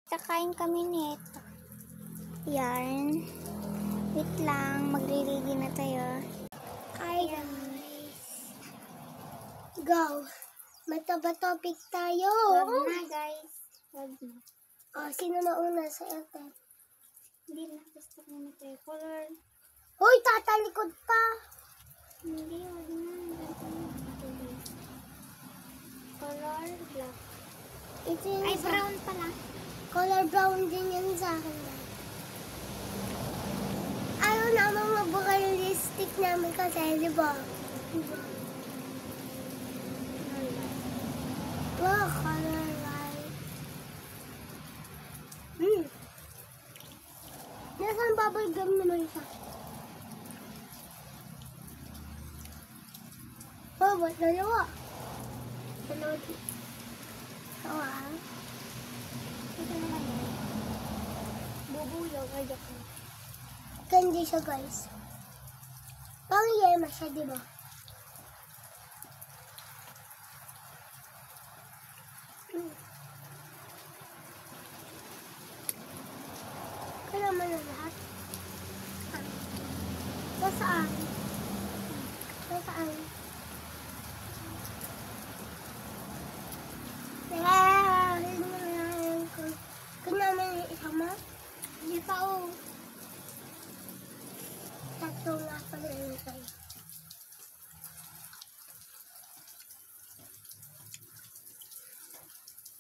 Kakain kami nito. Yan. Wait lang. Magre-ready na tayo. Hi guys. Go. Mataba topic tayo. Wag na guys. Wag na. Oh, sino mauna sa atin? Hindi na. Gusto ko na tayo. Color. Hoy, tatalikod ka. Hindi. Wag na. Ganito na. Okay, guys. Color black. Ito yung Ay, brown pala. color brown din yan sa akin. Ayaw naman mabukal yung lipstick namin kasi, di ba? Wow, color light. Nasaan bubble gum naman siya? Oh, ba't dalawa? Dalawa dito. Ito ah. Ito naman yun. Bubulog. Ay, joke na. Candy siya, guys. Pang yema siya, di ba? Kaya naman na lahat. Nasaan? Nasaan? Kaya naman yung isa mo? Hindi pa o. Tatlo nga pala yung sa'yo.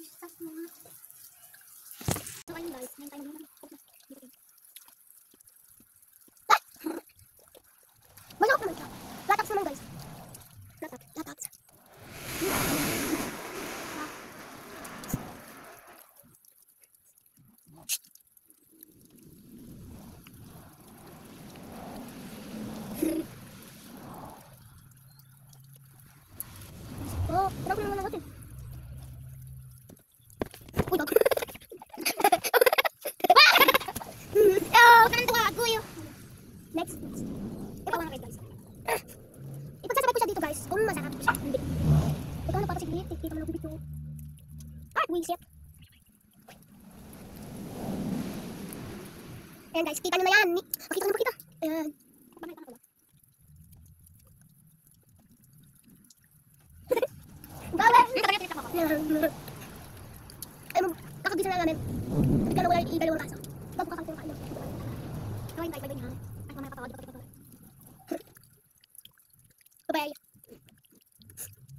Stop mo nga. So, ayun guys. Ngayon tayo naman. Masakot naman siya. Lataps naman, guys. Lataps. Oh, tara ko naman natin. Uy, dog. Oh, kanang kuyo. Next. Ikaw na guys. Ipagsasabay ko siya dito, guys. Kung masarap siya. Hindi. Ikaw na para siglit. Tikita mo lang dito. Ah, wisit. Ayan, guys. Kita nyo na yan. Pakita nyo, pakita. Ayan. Bawal! Ay, kakagisa na namin. Dalawa lang, dalawang kaso. Bago kakagisa na kain. Kawain tayo, bye-bye niya. Ay, mamaya patawad. Bye-bye.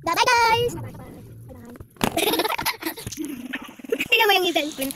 Bye-bye, guys! Bye-bye. Tingnan mo yung ngipin.